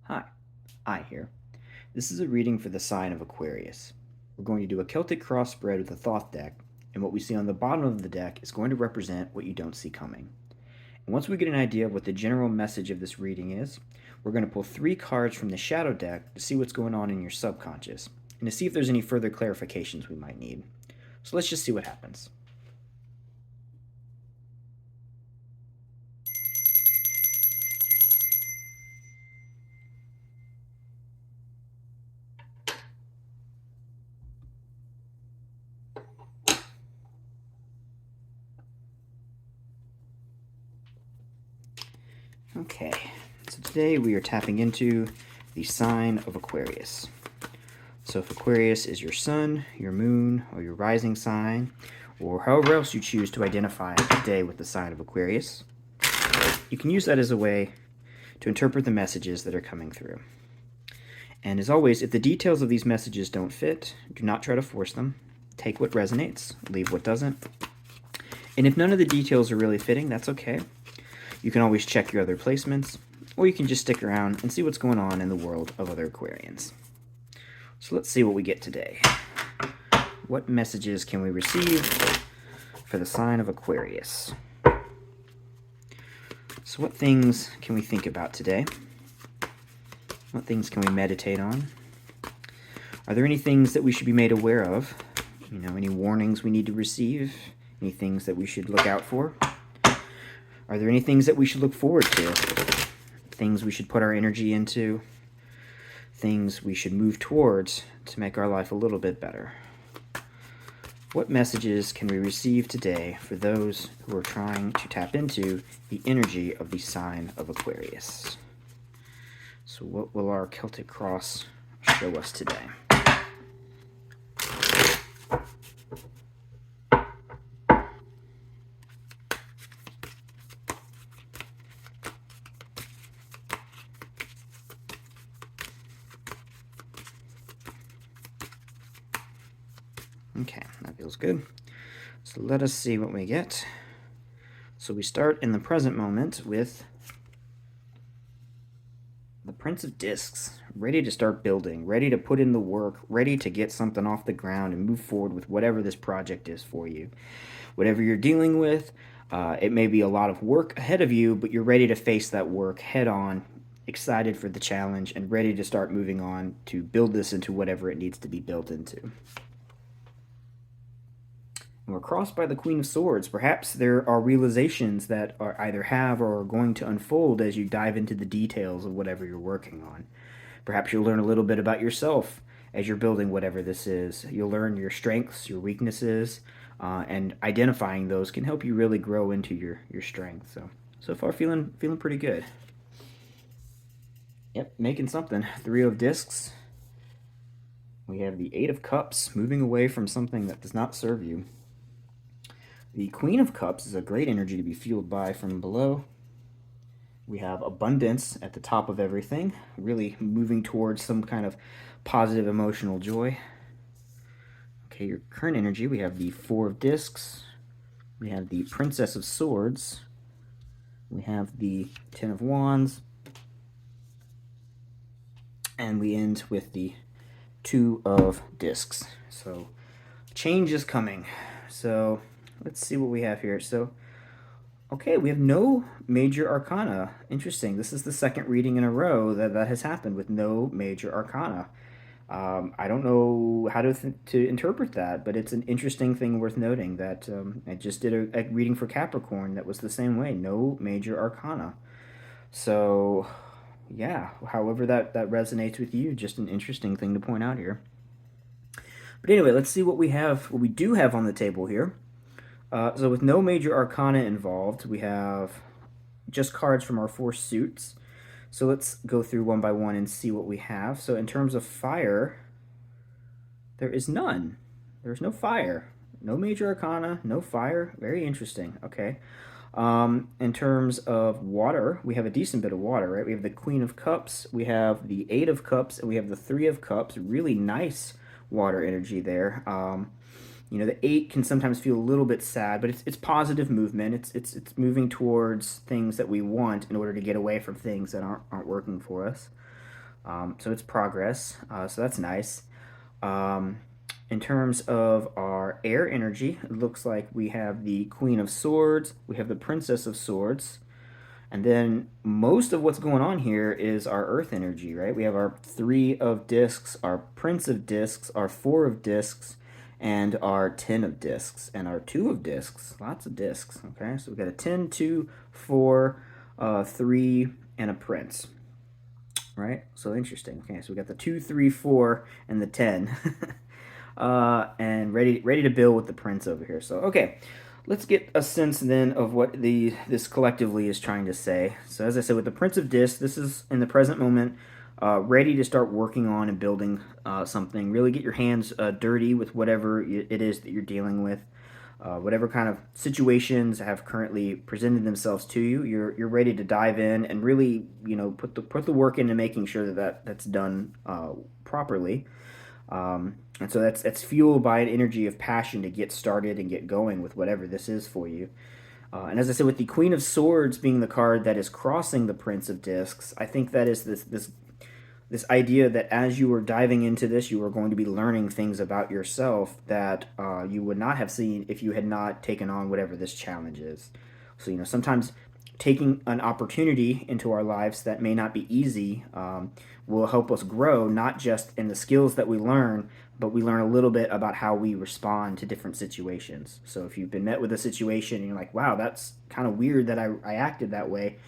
Hi, I here. This is a reading for the sign of Aquarius. We're going to do a Celtic cross spread with a Thoth deck, and what we see on the bottom of the deck is going to represent what you don't see coming. And once we get an idea of what the general message of this reading is, we're going to pull 3 cards from the shadow deck to see what's going on in your subconscious, and to see if there's any further clarifications we might need. So let's just see what happens. Okay, so today we are tapping into the sign of Aquarius. So if Aquarius is your sun, your moon, or your rising sign, or however else you choose to identify the day with the sign of Aquarius, you can use that as a way to interpret the messages that are coming through. And as always, if the details of these messages don't fit, do not try to force them. Take what resonates, leave what doesn't. And if none of the details are really fitting, that's okay. You can always check your other placements, or you can just stick around and see what's going on in the world of other Aquarians. So let's see what we get today. What messages can we receive for the sign of Aquarius? So what things can we think about today? What things can we meditate on? Are there any things that we should be made aware of? Any warnings we need to receive? Any things that we should look out for? Are there any things that we should look forward to? Things we should put our energy into? Things we should move towards to make our life a little bit better? What messages can we receive today for those who are trying to tap into the energy of the sign of Aquarius? So what will our Celtic cross show us today? Okay, that feels good. So let us see what we get. So we start in the present moment with the Prince of Discs, ready to start building, ready to put in the work, ready to get something off the ground and move forward with whatever this project is for you. Whatever you're dealing with, it may be a lot of work ahead of you, but you're ready to face that work head on, excited for the challenge, and ready to start moving on to build this into whatever it needs to be built into. And we're crossed by the Queen of Swords. Perhaps there are realizations that are either have or are going to unfold as you dive into the details of whatever you're working on. Perhaps you'll learn a little bit about yourself as you're building whatever this is. You'll learn your strengths, your weaknesses, and identifying those can help you really grow into your strength. So far, feeling pretty good. Yep, making something. 3 of Discs. We have the 8 of Cups, moving away from something that does not serve you. The Queen of Cups is a great energy to be fueled by from below. We have abundance at the top of everything, really moving towards some kind of positive emotional joy. Okay, your current energy, we have the 4 of Discs. We have the Princess of Swords. We have the 10 of Wands. And we end with the 2 of Discs. So change is coming. So let's see what we have here. So, okay, we have no major arcana. Interesting. This is the second reading in a row that has happened with no major arcana. I don't know how to interpret that, but it's an interesting thing worth noting that I just did a reading for Capricorn that was the same way. No major arcana. So, yeah, however that resonates with you, just an interesting thing to point out here. But anyway, let's see what we do have on the table here. So with no major arcana involved, we have just cards from our 4 suits. So let's go through one by one and see what we have. So in terms of fire, there is none. There's no fire. No major arcana, no fire. Very interesting. Okay. In terms of water, we have a decent bit of water, right? We have the Queen of Cups, we have the 8 of Cups, and we have the 3 of Cups. Really nice water energy there. The 8 can sometimes feel a little bit sad, but it's positive movement. It's moving towards things that we want in order to get away from things that aren't working for us. So it's progress. So that's nice. Um, in terms of our air energy, it looks like we have the Queen of Swords, we have the Princess of Swords, and then most of what's going on here is our Earth energy, right? We have our Three of Discs, our Prince of Discs, our Four of Discs, and our 10 of Discs, and our Two of Discs. Lots of discs, okay? So we've got a 10, 2, 4, 3, and a Prince, right? So interesting. Okay, so we got the 2, 3, 4, and the 10. And ready to build with the Prince over here. So okay, let's get a sense then of what this collectively is trying to say. So as I said, with the Prince of Discs, this is in the present moment, ready to start working on and building something. Really get your hands dirty with whatever it is that you're dealing with. Whatever kind of situations have currently presented themselves to you, you're ready to dive in and really, put the work into making sure that's done properly. And so that's fueled by an energy of passion to get started and get going with whatever this is for you. And as I said, with the Queen of Swords being the card that is crossing the Prince of Discs, I think that is this idea that as you are diving into this, you are going to be learning things about yourself that you would not have seen if you had not taken on whatever this challenge is. So, sometimes taking an opportunity into our lives that may not be easy will help us grow, not just in the skills that we learn, but we learn a little bit about how we respond to different situations. So if you've been met with a situation and you're like, wow, that's kind of weird that I acted that way,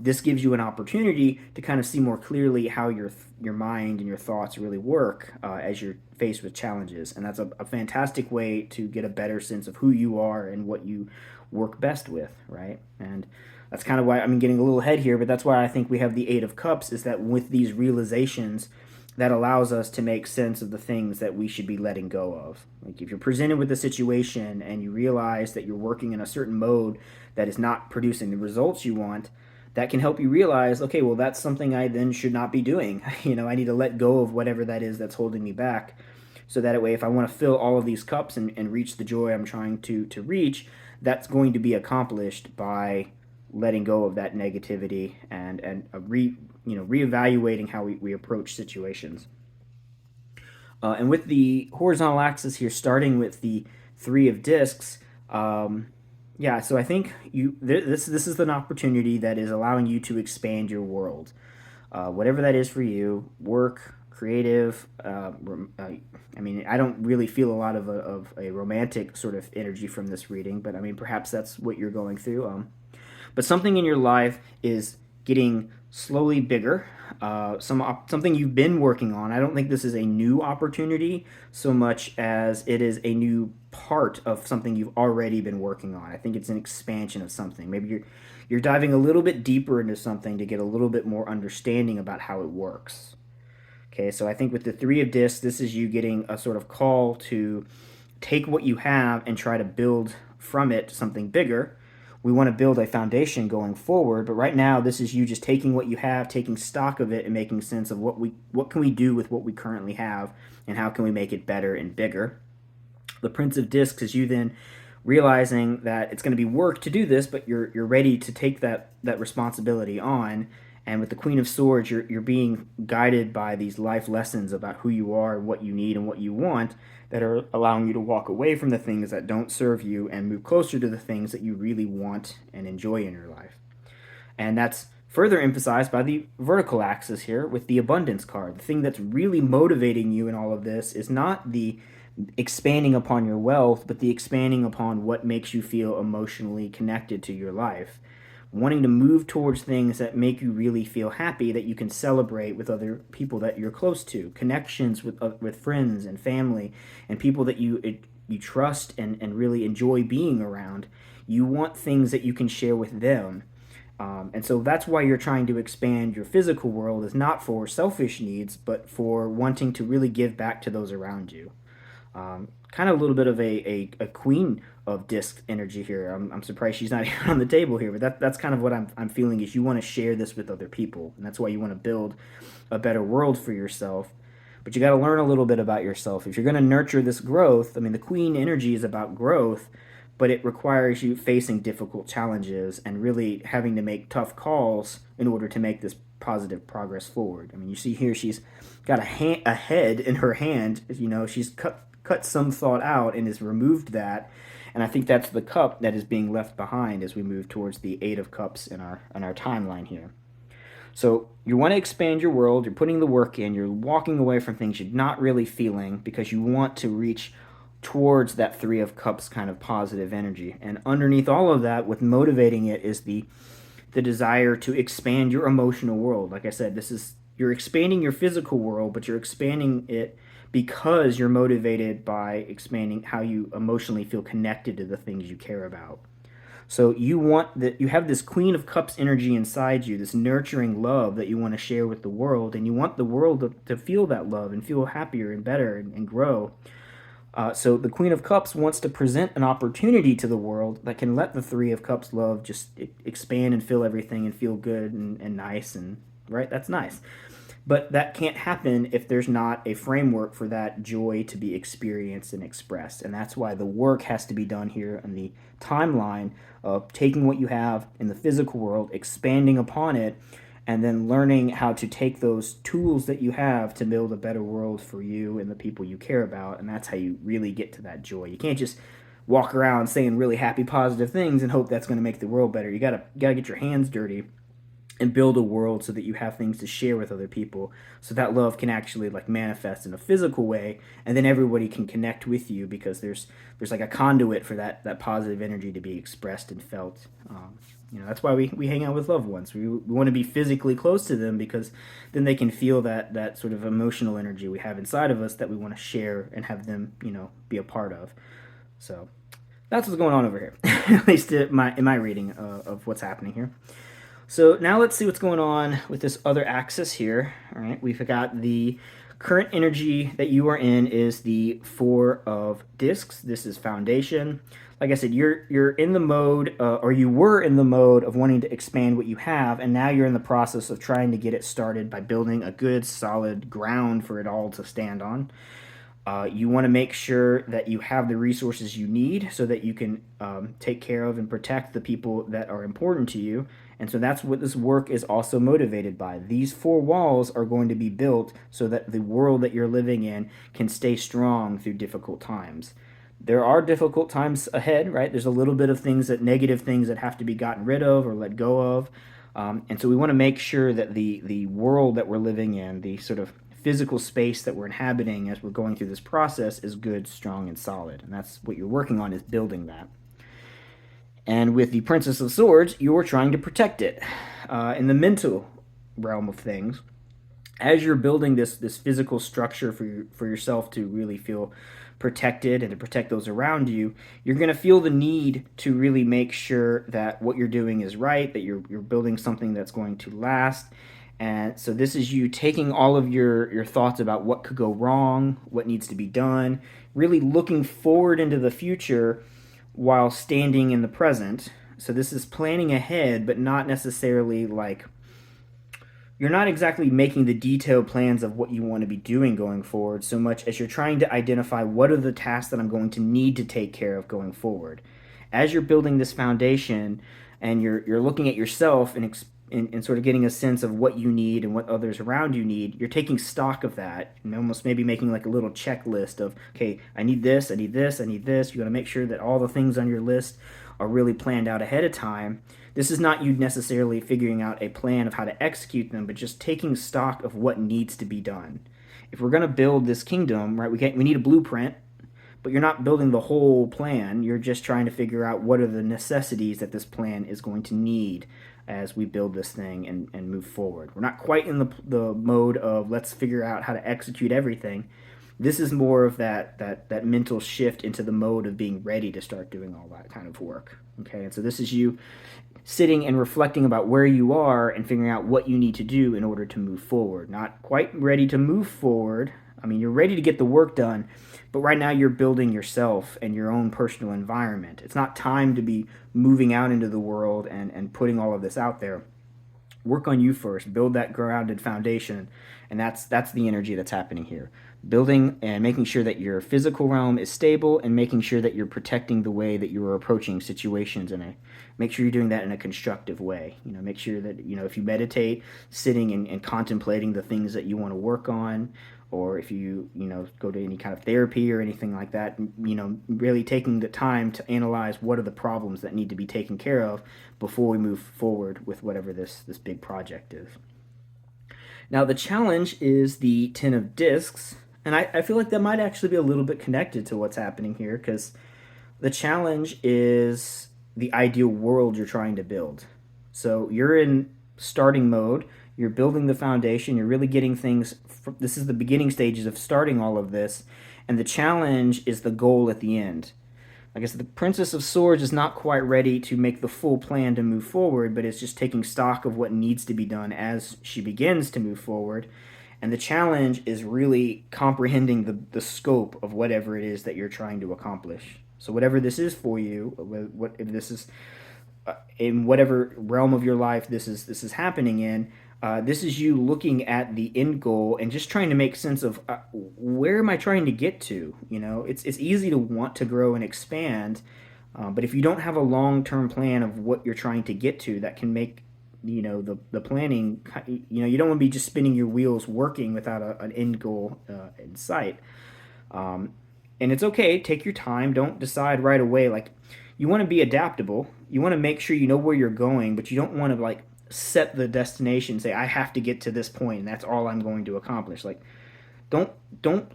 this gives you an opportunity to kind of see more clearly how your mind and your thoughts really work as you're faced with challenges. And that's a fantastic way to get a better sense of who you are and what you work best with, right? And that's kind of why I'm getting a little ahead here, but that's why I think we have the Eight of Cups, is that with these realizations, that allows us to make sense of the things that we should be letting go of. Like if you're presented with a situation and you realize that you're working in a certain mode that is not producing the results you want, that can help you realize, okay, well, that's something I then should not be doing. I need to let go of whatever that is that's holding me back. So that way, if I want to fill all of these cups and reach the joy I'm trying to reach, that's going to be accomplished by letting go of that negativity and reevaluating how we approach situations. And with the horizontal axis here, starting with the Three of Discs, yeah, so I think this is an opportunity that is allowing you to expand your world, whatever that is for you, work, creative. I mean, I don't really feel a lot of a romantic sort of energy from this reading, but I mean, perhaps that's what you're going through. But something in your life is getting slowly bigger. Something you've been working on. I don't think this is a new opportunity so much as it is a new part of something you've already been working on. I think it's an expansion of something. Maybe you're diving a little bit deeper into something to get a little bit more understanding about how it works. Okay, so I think with the Three of Discs, this is you getting a sort of call to take what you have and try to build from it something bigger. We want to build a foundation going forward, but right now this is you just taking what you have, taking stock of it, and making sense of what can we do with what we currently have, and how can we make it better and bigger. The Prince of Discs is you then realizing that it's going to be work to do this, but you're ready to take that responsibility on. And with the Queen of Swords, you're being guided by these life lessons about who you are, what you need, and what you want, that are allowing you to walk away from the things that don't serve you and move closer to the things that you really want and enjoy in your life. And that's further emphasized by the vertical axis here with the abundance card. The thing that's really motivating you in all of this is not the expanding upon your wealth, but the expanding upon what makes you feel emotionally connected to your life. Wanting to move towards things that make you really feel happy, that you can celebrate with other people that you're close to, connections with friends and family and people that you trust and really enjoy being around. You want things that you can share with them. And so that's why you're trying to expand your physical world, is not for selfish needs, but for wanting to really give back to those around you. Kind of a little bit of a queen of disc energy here. I'm surprised she's not here on the table here, but that's kind of what I'm feeling, is you want to share this with other people, and that's why you want to build a better world for yourself. But you got to learn a little bit about yourself if you're going to nurture this growth. I mean, the queen energy is about growth, but it requires you facing difficult challenges and really having to make tough calls in order to make this positive progress forward. I mean, you see here she's got a head in her hand. You know, she's cut some thought out and has removed that. And I think that's the cup that is being left behind as we move towards the Eight of Cups in our timeline here. So you want to expand your world, you're putting the work in, you're walking away from things you're not really feeling because you want to reach towards that Three of Cups kind of positive energy. And underneath all of that, what's motivating it is the desire to expand your emotional world. Like I said, this is, you're expanding your physical world, but you're expanding it because you're motivated by expanding how you emotionally feel connected to the things you care about. So you want that, you have this Queen of Cups energy inside you, this nurturing love that you want to share with the world, and you want the world to feel that love and feel happier and better and grow. So the Queen of Cups wants to present an opportunity to the world that can let the Three of Cups love just expand and fill everything and feel good and nice, and right, that's nice. But that can't happen if there's not a framework for that joy to be experienced and expressed. And that's why the work has to be done here on the timeline of taking what you have in the physical world, expanding upon it, and then learning how to take those tools that you have to build a better world for you and the people you care about. And that's how you really get to that joy. You can't just walk around saying really happy, positive things and hope that's going to make the world better. You gotta get your hands dirty and build a world so that you have things to share with other people, so that love can actually like manifest in a physical way, and then everybody can connect with you because there's like a conduit for that positive energy to be expressed and felt. You know, that's why we hang out with loved ones. We want to be physically close to them because then they can feel that sort of emotional energy we have inside of us that we want to share and have them, you know, be a part of. So that's what's going on over here, at least in my reading of what's happening here. So now let's see what's going on with this other axis here. All right, we've got the current energy that you are in is the Four of Discs. This is foundation. Like I said, you're in the mode, or you were in the mode of wanting to expand what you have, and now you're in the process of trying to get it started by building a good, solid ground for it all to stand on. You want to make sure that you have the resources you need so that you can take care of and protect the people that are important to you. And so that's what this work is also motivated by. These four walls are going to be built so that the world that you're living in can stay strong through difficult times. There are difficult times ahead, right? There's a little bit of negative things that have to be gotten rid of or let go of. And so we want to make sure that the world that we're living in, the sort of physical space that we're inhabiting as we're going through this process, is good, strong, and solid. And that's what you're working on, is building that. And with the Princess of Swords, you're trying to protect it. In the mental realm of things, as you're building this physical structure for yourself to really feel protected and to protect those around you, you're going to feel the need to really make sure that what you're doing is right, that you're building something that's going to last. And so this is you taking all of your thoughts about what could go wrong, what needs to be done, really looking forward into the future while standing in the present. So this is planning ahead, but not necessarily like, you're not exactly making the detailed plans of what you want to be doing going forward so much as you're trying to identify what are the tasks that I'm going to need to take care of going forward. As you're building this foundation and you're looking at yourself and sort of getting a sense of what you need and what others around you need, you're taking stock of that and almost maybe making like a little checklist of, okay, I need this, I need this, I need this. You got to make sure that all the things on your list are really planned out ahead of time. This is not you necessarily figuring out a plan of how to execute them, but just taking stock of what needs to be done. If we're going to build this kingdom, right, we need a blueprint, but you're not building the whole plan. You're just trying to figure out what are the necessities that this plan is going to need as we build this thing and move forward. We're not quite in the mode of let's figure out how to execute everything. This is more of that mental shift into the mode of being ready to start doing all that kind of work. Okay, and so this is you sitting and reflecting about where you are and figuring out what you need to do in order to move forward. Not quite ready to move forward. I mean, you're ready to get the work done, but right now you're building yourself and your own personal environment. It's not time to be moving out into the world and putting all of this out there. Work on you first. Build that grounded foundation, and that's the energy that's happening here. Building and making sure that your physical realm is stable, and making sure that you're protecting the way that you're approaching situations make sure you're doing that in a constructive way. Make sure that if you meditate, sitting and contemplating the things that you want to work on, or if you go to any kind of therapy or anything like that, really taking the time to analyze what are the problems that need to be taken care of before we move forward with whatever this big project is. Now the challenge is the 10 of discs, and I feel like that might actually be a little bit connected to what's happening here, because the challenge is the ideal world you're trying to build. So you're in starting mode, you're building the foundation, you're really getting things. This is the beginning stages of starting all of this, and the challenge is the goal at the end. I guess the Princess of Swords is not quite ready to make the full plan to move forward, but it's just taking stock of what needs to be done as she begins to move forward. And the challenge is really comprehending the scope of whatever it is that you're trying to accomplish. So whatever this is for you, what if this is in whatever realm of your life this is happening in, this is you looking at the end goal and just trying to make sense of where am I trying to get to. It's easy to want to grow and expand, but if you don't have a long-term plan of what you're trying to get to, that can make the planning. You don't want to be just spinning your wheels working without an end goal in sight. And it's okay, take your time, don't decide right away. Like, you want to be adaptable, you want to make sure you know where you're going, but you don't want to set the destination, say I have to get to this point and that's all I'm going to accomplish. Like, don't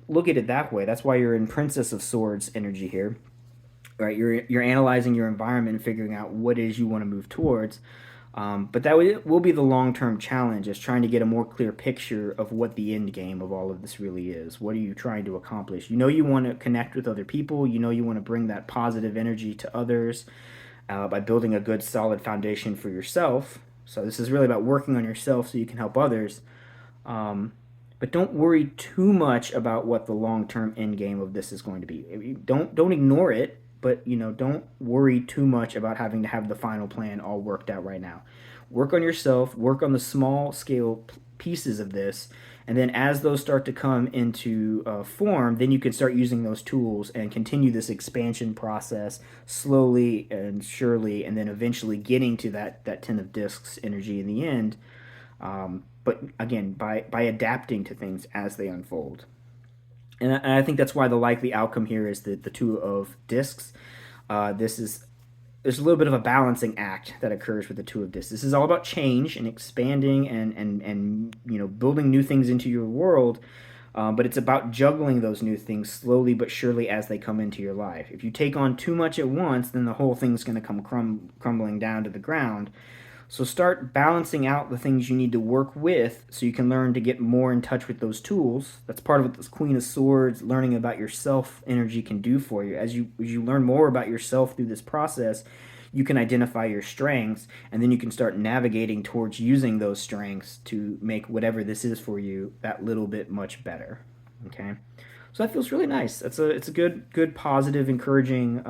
look at it that way. That's why you're in Princess of Swords energy here, right? You're analyzing your environment and figuring out what it is you want to move towards. But that will be the long-term challenge, is trying to get a more clear picture of what the end game of all of this really is. What are you trying to accomplish? You want to connect with other people. You want to bring that positive energy to others by building a good, solid foundation for yourself. So this is really about working on yourself so you can help others. But don't worry too much about what the long-term end game of this is going to be. Don't ignore it. But don't worry too much about having to have the final plan all worked out right now. Work on yourself, work on the small scale pieces of this, and then as those start to come into form, then you can start using those tools and continue this expansion process slowly and surely, and then eventually getting to that 10 of discs energy in the end. But again, by adapting to things as they unfold. And I think that's why the likely outcome here is the 2 of discs. There's a little bit of a balancing act that occurs with the 2 of discs. This is all about change and expanding and building new things into your world, but it's about juggling those new things slowly but surely as they come into your life. If you take on too much at once, then the whole thing's going to come crumbling down to the ground. So start balancing out the things you need to work with so you can learn to get more in touch with those tools. That's part of what this Queen of Swords, learning about yourself energy, can do for you. As you learn more about yourself through this process, you can identify your strengths, and then you can start navigating towards using those strengths to make whatever this is for you that little bit much better. Okay? So that feels really nice. It's a good, positive, encouraging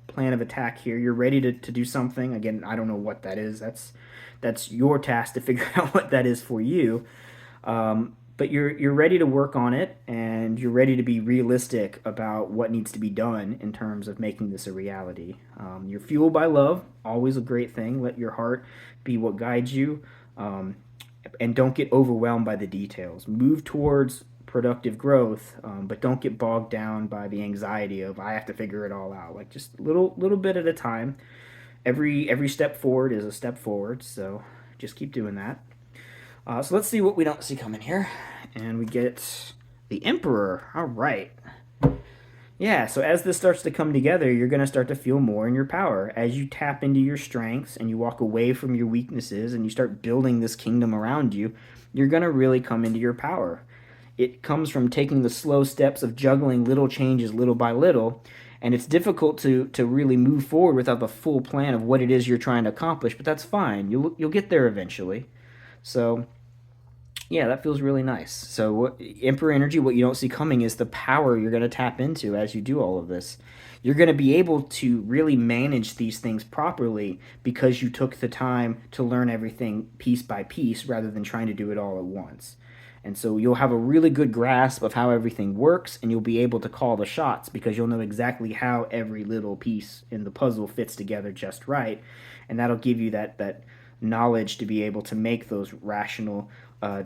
plan of attack here. You're ready to do something. Again, I don't know what that is. That's your task to figure out what that is for you. But you're ready to work on it, and you're ready to be realistic about what needs to be done in terms of making this a reality. You're fueled by love, always a great thing. Let your heart be what guides you, and don't get overwhelmed by the details. Move towards productive growth, but don't get bogged down by the anxiety of I have to figure it all out. Like, just little bit at a time. Every step forward is a step forward, so just keep doing that. So let's see what we don't see coming here, and we get the Emperor. All right. Yeah, so as this starts to come together, you're going to start to feel more in your power. As you tap into your strengths and you walk away from your weaknesses and you start building this kingdom around you, you're going to really come into your power. It comes from taking the slow steps of juggling little changes little by little, and it's difficult to really move forward without the full plan of what it is you're trying to accomplish, but that's fine. You'll get there eventually. So Yeah, that feels really nice. So, Emperor energy, what you don't see coming is the power you're going to tap into as you do all of this. You're going to be able to really manage these things properly because you took the time to learn everything piece by piece rather than trying to do it all at once. And so you'll have a really good grasp of how everything works, and you'll be able to call the shots because you'll know exactly how every little piece in the puzzle fits together just right. And that'll give you that knowledge to be able to make those rational,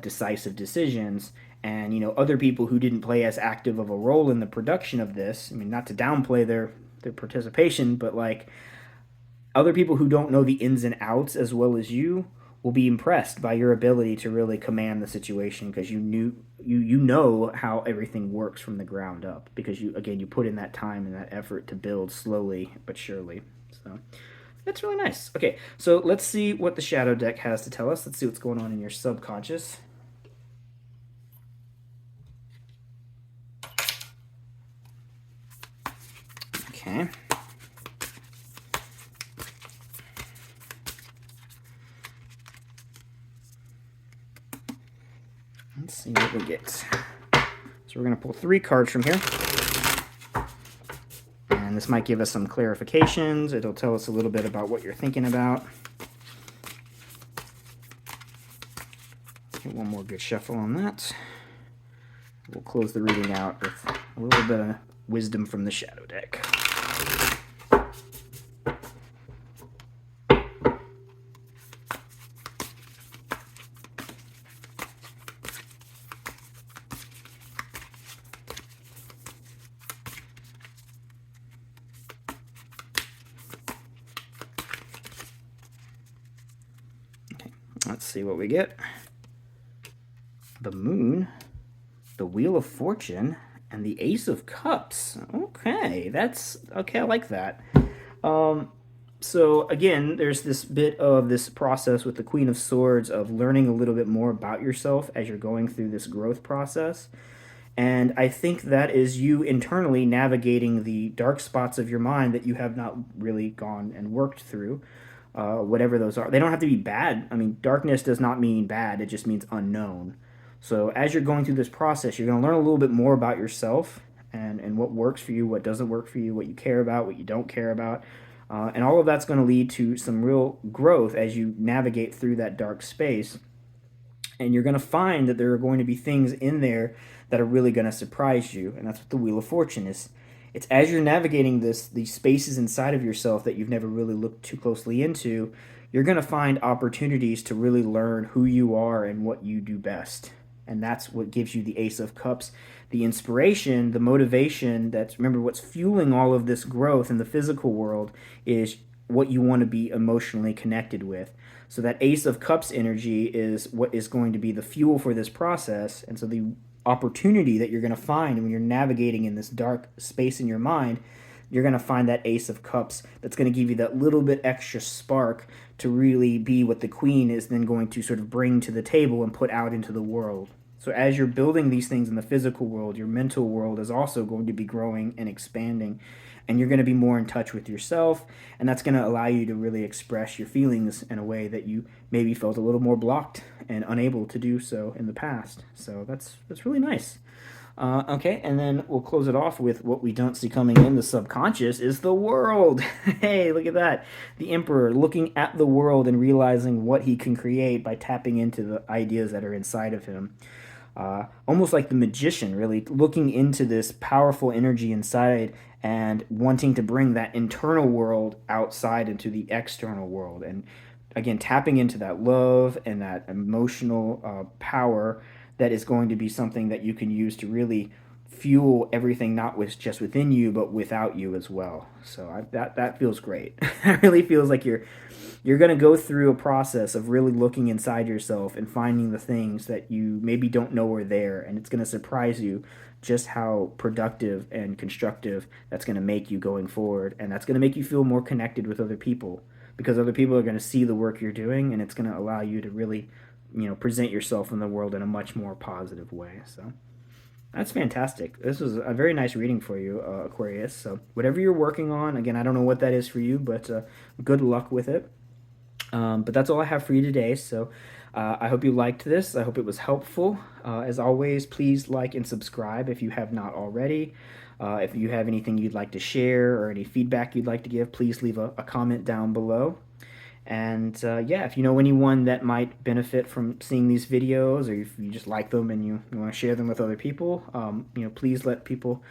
decisive decisions. And other people who didn't play as active of a role in the production of this. I mean, not to downplay their participation, but like other people who don't know the ins and outs as well as you will be impressed by your ability to really command the situation because you know how everything works from the ground up because you put in that time and that effort to build slowly but surely. So that's really nice. Okay, so let's see what the shadow deck has to tell us. Let's see what's going on in your subconscious. Okay. Let's see what we get. So we're going to pull 3 cards from here. And this might give us some clarifications. It'll tell us a little bit about what you're thinking about. Get one more good shuffle on that. We'll close the reading out with a little bit of wisdom from the shadow deck. Let's see what we get. The Moon, the Wheel of Fortune, and the Ace of Cups. Okay, I like that. So again, there's this bit of this process with the Queen of Swords of learning a little bit more about yourself as you're going through this growth process. And I think that is you internally navigating the dark spots of your mind that you have not really gone and worked through. Whatever those are. They don't have to be bad. I mean, darkness does not mean bad, it just means unknown. So as you're going through this process, you're going to learn a little bit more about yourself and what works for you, what doesn't work for you, what you care about, what you don't care about. And all of that's going to lead to some real growth as you navigate through that dark space. And you're going to find that there are going to be things in there that are really going to surprise you. And that's what the Wheel of Fortune is. It's as you're navigating these spaces inside of yourself that you've never really looked too closely into, you're going to find opportunities to really learn who you are and what you do best. And that's what gives you the Ace of Cups, the inspiration, the motivation. That's, remember, what's fueling all of this growth in the physical world is what you want to be emotionally connected with. So that Ace of Cups energy is what is going to be the fuel for this process. And so the opportunity that you're going to find when you're navigating in this dark space in your mind, you're going to find that Ace of Cups that's going to give you that little bit extra spark to really be what the Queen is then going to sort of bring to the table and put out into the world. So as you're building these things in the physical world, your mental world is also going to be growing and expanding. And you're going to be more in touch with yourself, and that's going to allow you to really express your feelings in a way that you maybe felt a little more blocked and unable to do so in the past. So that's really nice. Okay, and then we'll close it off with what we don't see coming in the subconscious is the world. Hey, look at that. The Emperor looking at the world and realizing what he can create by tapping into the ideas that are inside of him. Almost like the magician, really looking into this powerful energy inside and wanting to bring that internal world outside into the external world. And again, tapping into that love and that emotional power that is going to be something that you can use to really fuel everything, not with just within you, but without you as well. So that feels great. It really feels like you're going to go through a process of really looking inside yourself and finding the things that you maybe don't know are there, and it's going to surprise you just how productive and constructive that's going to make you going forward, and that's going to make you feel more connected with other people because other people are going to see the work you're doing, and it's going to allow you to really present yourself in the world in a much more positive way. So that's fantastic. This was a very nice reading for you, Aquarius. So whatever you're working on, again, I don't know what that is for you, but good luck with it. But that's all I have for you today. So I hope you liked this. I hope it was helpful. As always, please like and subscribe if you have not already. If you have anything you'd like to share or any feedback you'd like to give, please leave a comment down below. And yeah, if you know anyone that might benefit from seeing these videos, or if you just like them and you want to share them with other people, please let people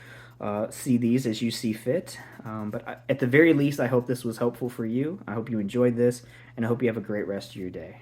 see these as you see fit. But at the very least, I hope this was helpful for you. I hope you enjoyed this, and I hope you have a great rest of your day.